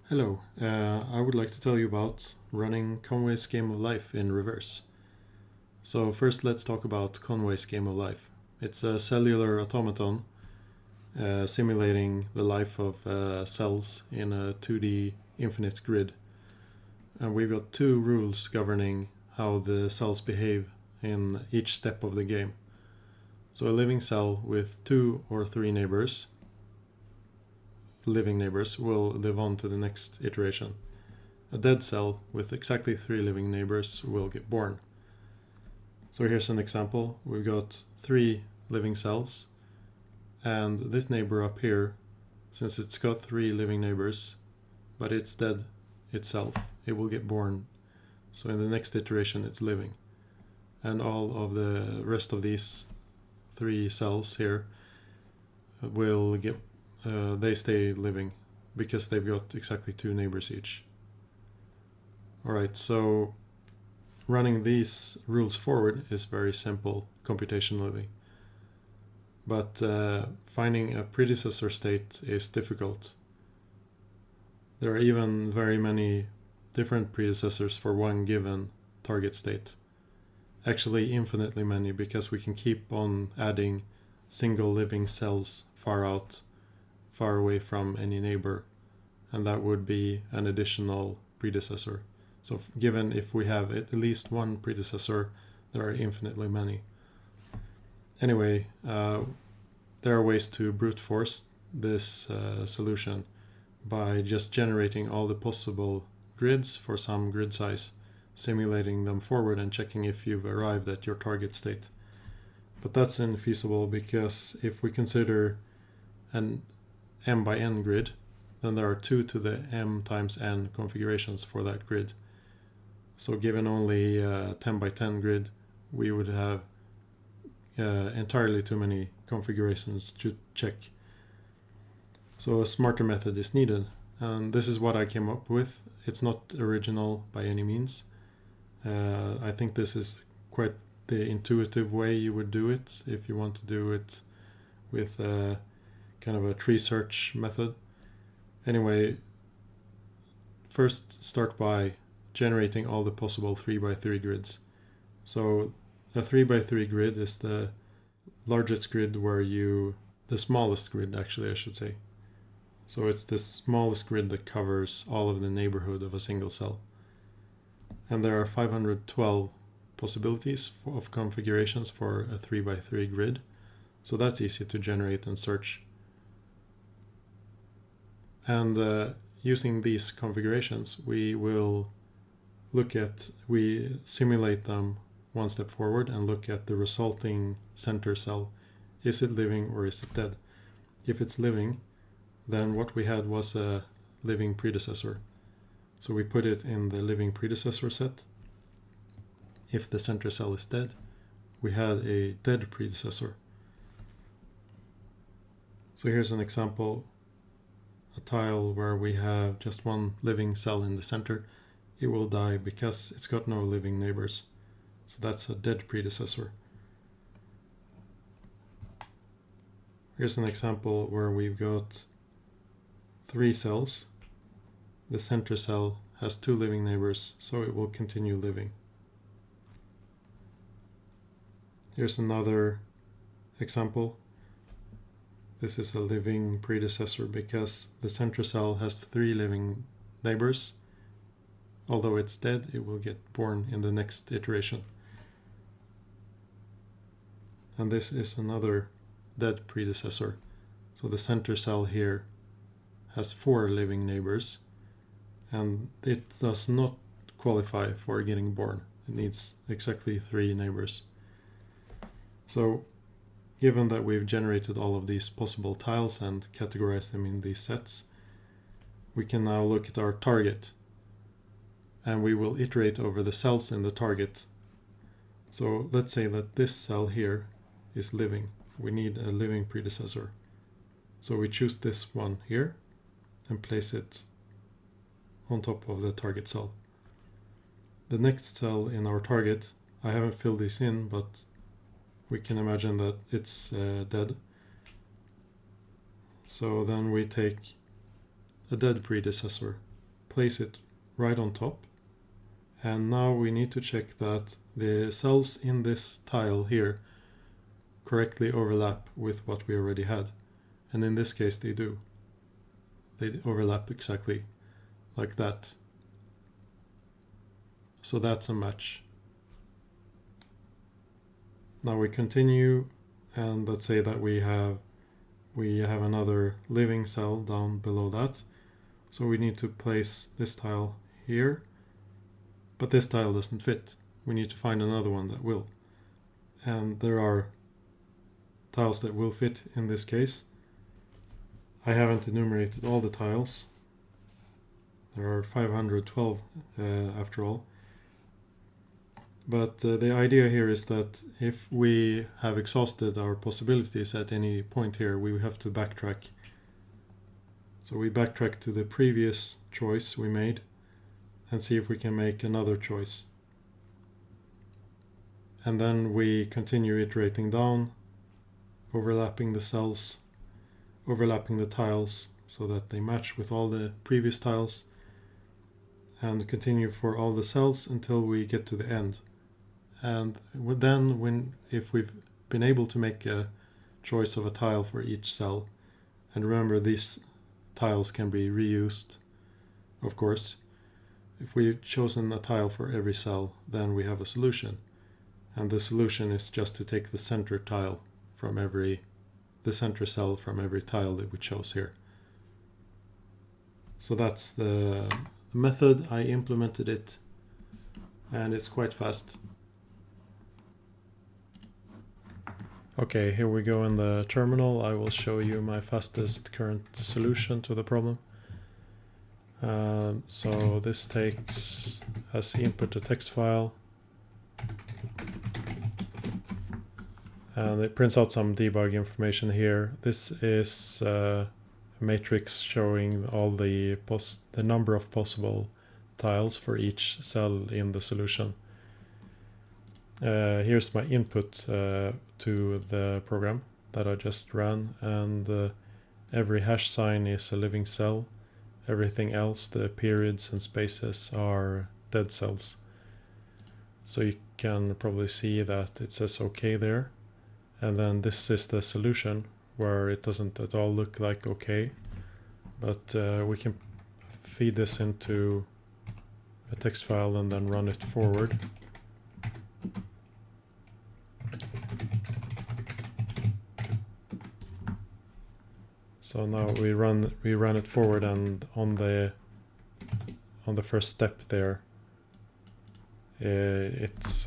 Hello, I would like to tell you about running Conway's game of life in reverse. So first let's talk about Conway's game of life. It's a cellular automaton simulating the life of cells in a 2D infinite grid. And we've got two rules governing how the cells behave in each step of the game. So a living cell with 2 or 3 living neighbors will live on to the next iteration. A dead cell with exactly 3 living neighbors will get born. So here's an example. We've got 3 living cells, and this neighbor up here, since it's got 3 living neighbors, but it's dead itself, it will get born. So in the next iteration it's living. And all of the rest of these 3 cells here will get they stay living because they've got exactly 2 neighbors each. Alright, so running these rules forward is very simple computationally, but finding a predecessor state is difficult. There are even very many different predecessors for one given target state. Actually infinitely many, because we can keep on adding single living cells far away from any neighbor, and that would be an additional predecessor. So given if we have at least one predecessor, there are infinitely many. Anyway, there are ways to brute force this solution by just generating all the possible grids for some grid size, simulating them forward and checking if you've arrived at your target state. But that's infeasible because if we consider an m by n grid, then there are 2 to the m times n configurations for that grid. So given only a 10 by 10 grid, we would have entirely too many configurations to check. So a smarter method is needed, and this is what I came up with. It's not original by any means. I think this is quite the intuitive way you would do it if you want to do it with kind of a tree search method. Anyway, first start by generating all the possible 3x3 grids. So a 3x3 grid is the largest grid the smallest grid actually I should say. So it's the smallest grid that covers all of the neighborhood of a single cell. And there are 512 possibilities of configurations for a 3x3 grid. So that's easy to generate and search. And using these configurations, we simulate them one step forward and look at the resulting center cell. Is it living or is it dead? If it's living, then what we had was a living predecessor. So we put it in the living predecessor set. If the center cell is dead, we had a dead predecessor. So here's an example, a tile where we have just one living cell in the center. It will die because it's got no living neighbors. So that's a dead predecessor. Here's an example where we've got 3 cells. The center cell has 2 living neighbors, so it will continue living. Here's another example. This is a living predecessor because the center cell has 3 living neighbors. Although it's dead, it will get born in the next iteration. And this is another dead predecessor. So the center cell here has 4 living neighbors, and it does not qualify for getting born. It needs exactly 3 neighbors. So given that we've generated all of these possible tiles and categorized them in these sets, we can now look at our target, and we will iterate over the cells in the target. So let's say that this cell here is living. We need a living predecessor. So we choose this one here and place it on top of the target cell. The next cell in our target, I haven't filled this in, but we can imagine that it's dead. So then we take a dead predecessor place it right on top. And now we need to check that the cells in this tile here correctly overlap with what we already had. And in this case they do. They overlap exactly like that. So that's a match. Now we continue, and let's say that we have another living cell down below that. So we need to place this tile here, but this tile doesn't fit. We need to find another one that will. And there are tiles that will fit in this case. I haven't enumerated all the tiles. There are 512 after all. But the idea here is that if we have exhausted our possibilities at any point here, we have to backtrack. So we backtrack to the previous choice we made and see if we can make another choice. And then we continue iterating down, overlapping the cells, overlapping the tiles so that they match with all the previous tiles, and continue for all the cells until we get to the end. And then if we've been able to make a choice of a tile for each cell, and remember these tiles can be reused, of course. If we've chosen a tile for every cell, then we have a solution. And the solution is just to take the center tile from the center cell from every tile that we chose here. So that's the method. I implemented it, and it's quite fast. Okay, here we go in the terminal. I will show you my fastest current solution to the problem. So this takes as input a text file, and it prints out some debug information here. This is a matrix showing all the number of possible tiles for each cell in the solution. Here's my input to the program that I just ran, and every hash sign is a living cell. Everything else, the periods and spaces, are dead cells. So you can probably see that it says OK there. And then this is the solution, where it doesn't at all look like OK. But we can feed this into a text file and then run it forward. So now we run it forward, and on the first step there, it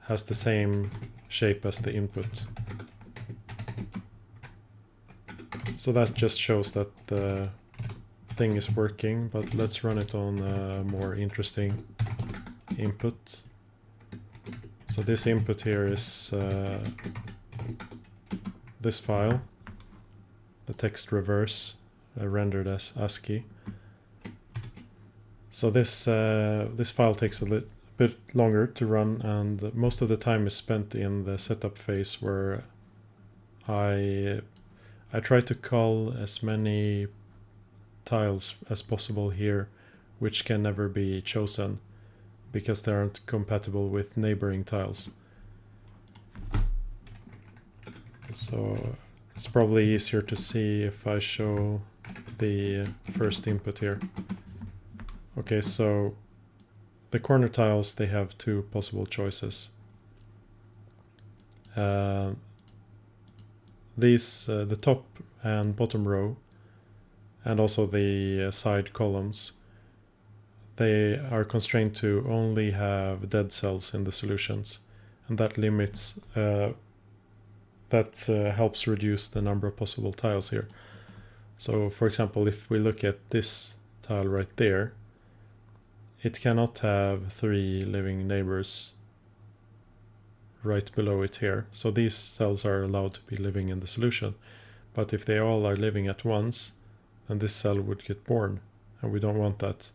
has the same shape as the input. So that just shows that the thing is working, but let's run it on a more interesting input. So this input here is this file, the text reverse rendered as ASCII. So this file takes a bit longer to run, and most of the time is spent in the setup phase, where I try to cull as many tiles as possible here, which can never be chosen because they aren't compatible with neighboring tiles. So it's probably easier to see if I show the first input here. Okay, so the corner tiles, they have two possible choices. The top and bottom row, and also the side columns, they are constrained to only have dead cells in the solutions, and that limits helps reduce the number of possible tiles here. So for example, if we look at this tile right there, it cannot have 3 living neighbors right below it here. So these cells are allowed to be living in the solution, but if they all are living at once, then this cell would get born, and we don't want that.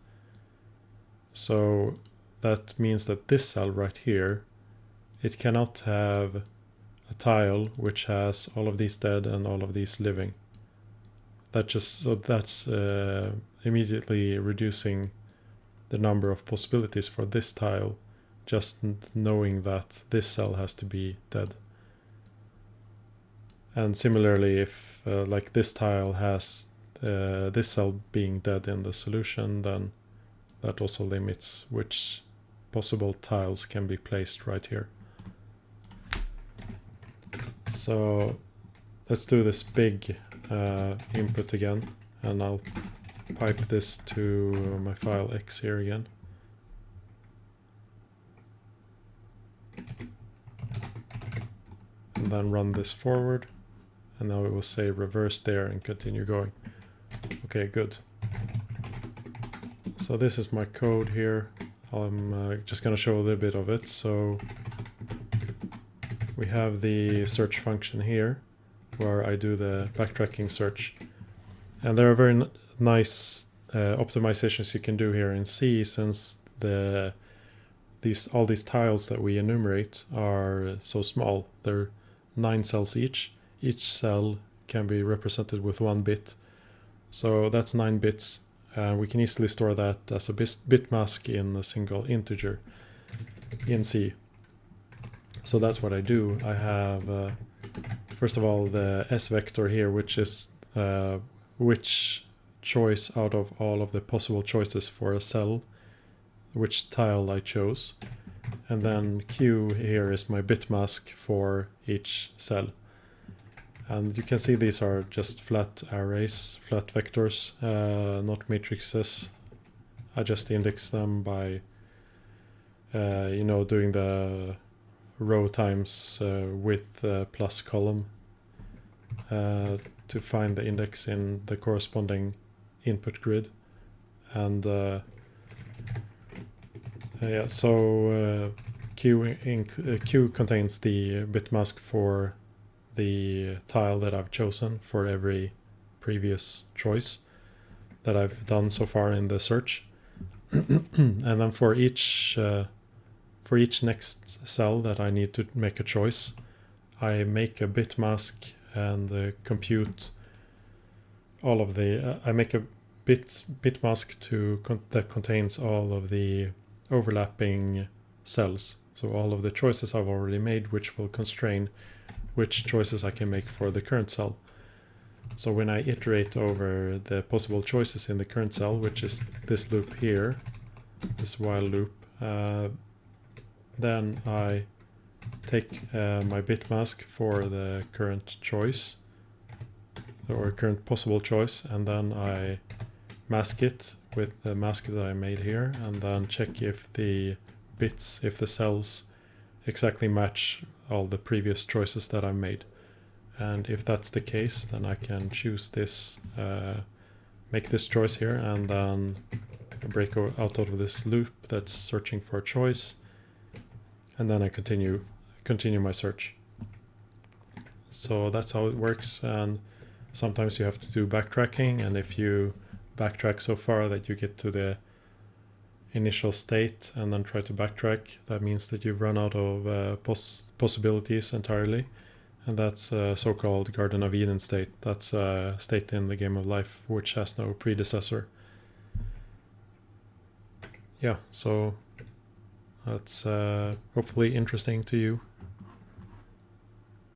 So that means that this cell right here, it cannot have a tile which has all of these dead and all of these living. That's immediately reducing the number of possibilities for this tile, just knowing that this cell has to be dead. And similarly, if like this tile has this cell being dead in the solution, then that also limits which possible tiles can be placed right here. So let's do this big input again, and I'll pipe this to my file X here again. And then run this forward, and now it will say reverse there and continue going. Okay, good. So this is my code here. I'm just going to show a little bit of it. So we have the search function here, where I do the backtracking search. And there are very nice optimizations you can do here in C, since all these tiles that we enumerate are so small. They're 9 cells each. Each cell can be represented with 1 bit. So that's 9 bits. We can easily store that as a bit mask in a single integer in C. So that's what I do. I have, first of all, the S vector here, which is which choice out of all of the possible choices for a cell, which tile I chose. And then Q here is my bit mask for each cell. And you can see these are just flat arrays, flat vectors, not matrices. I just index them by, doing the row times width plus column to find the index in the corresponding input grid. And so Q contains the bit mask for the tile that I've chosen for every previous choice that I've done so far in the search. And then for each next cell that I need to make a choice, I make a bit mask and compute all of the I make a bit mask that contains all of the overlapping cells, so all of the choices I've already made, which will constrain which choices I can make for the current cell. So when I iterate over the possible choices in the current cell, which is this loop here, this while loop, then I take my bit mask for the current choice or current possible choice, and then I mask it with the mask that I made here, and then check if the bits, if the cells exactly match all the previous choices that I made. And if that's the case, then I can choose this, make this choice here, and then break out of this loop that's searching for a choice, and then I continue my search. So that's how it works. And sometimes you have to do backtracking, and if you backtrack so far that you get to the initial state and then try to backtrack, that means that you've run out of possibilities entirely, and that's a so-called Garden of Eden state. That's a state in the game of life which has no predecessor. Yeah, so that's hopefully interesting to you.